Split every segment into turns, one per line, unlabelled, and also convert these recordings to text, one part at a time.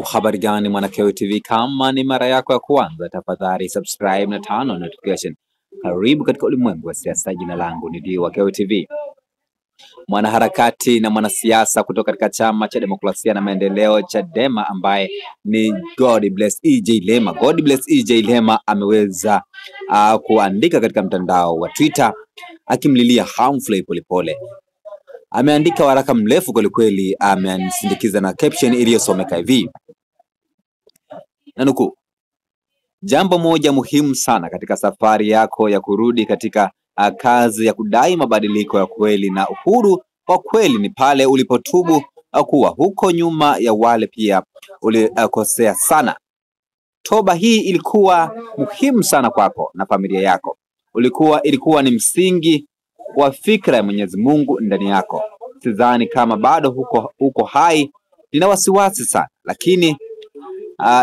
Habari gani mwana Keo TV, kama ni mara yako ya kwanza tafadhali subscribe na turn on notification. Karibu katika ulimwengu wa siasa. Jina langu ni Dio wa Keo TV. Mwanaharakati na mwanasiasa kutoka katika chama cha demokrasia na maendeleo Chadema ambaye ni God Bless EJ Lema. God Bless EJ Lema ameweza kuandika katika mtandao wa Twitter akimlilia Humphrey Polepole. Ameandika waraka mrefu kweli, amesindikiza na caption iliyosomeka hivi: nanukuu, jambo moja muhimu sana katika safari yako ya kurudi katika kazi ya kudai mabadiliko ya kweli na uhuru wa kweli ni pale ulipotubu kuwa huko nyuma ya wale pia ulikosea sana. Toba hii ilikuwa muhimu sana kwako na familia yako. Ilikuwa ni msingi wa fikra ya Mwenyezi Mungu ndani yako. Sidhani kama bado huko hai. Nina wasiwasi sana,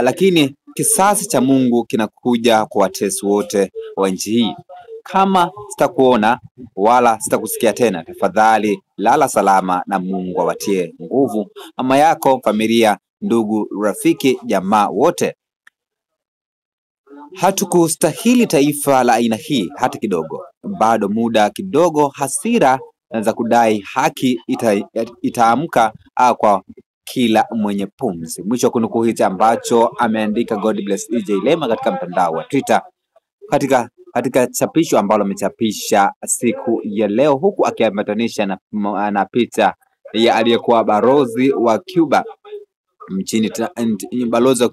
lakini kisasi cha Mungu kinakuja kwa watesi wote wa nchi hii. Kama sitakuona wala sitakusikia tena, tafadhali lala salama na Mungu awatie nguvu mama yako, familia, ndugu, rafiki, jamaa wote. Hatukustahili taifa la aina hii hata kidogo. Bado muda kidogo, hasira za kudai haki itaamka kwa kila mwenye pumzi. Mwisho kunukuu hicho ambacho ameandika God Bless EJ Lema katika mtandao wa Twitter katika chapisho ambalo amechapisha siku ya leo, huku akiambatanisha na picha ya aliyekuwa balozi wa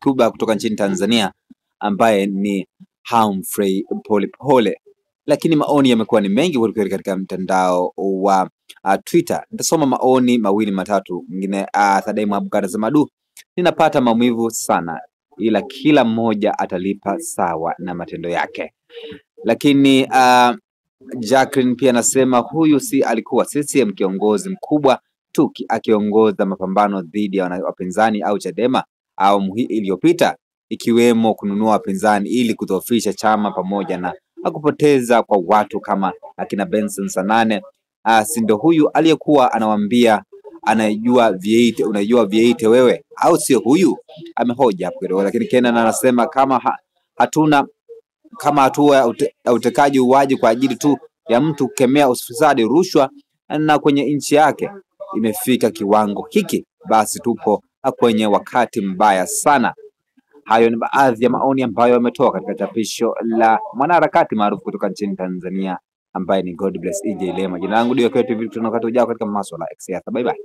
Cuba kutoka nchini Tanzania ambaye ni Humphrey Polepole. Lakini maoni yamekuwa ni mengi kweli katika mtandao wa Twitter. Nitasoma maoni mawili matatu. Mwingine Thadei Abukar Zamadu, ninapata maumivu sana, ila kila mmoja atalipa sawa na matendo yake. Lakini Jacqueline pia anasema huyu si alikuwa CCM kiongozi mkubwa tu akiongoza mapambano dhidi ya wapinzani au Chadema au iliyopita, ikiwemo kununua wapinzani ili kudhoofisha chama pamoja na kupoteza kwa watu kama akina Benson Sanane. Si ndio huyu aliyekuwa anawaambia unajua V8 wewe, au sio huyu? Amehoja hapo. Lakini Kenan anasema kama hatua ya utekaji uwaji kwa ajili tu ya mtu kukemea ufisadi, rushwa na kwenye nchi yake imefika kiwango hiki, basi tupo kwenye wakati mbaya sana. Hayo ni baadhi ya maoni ambayo yametoka katika chapisho la mwanaharakati maarufu kutoka nchini Tanzania ambaye ni God Bless EJ Lema. Jina langu Dio Keo TV, tunakutana ujao katika masuala ya siasa. Bye bye.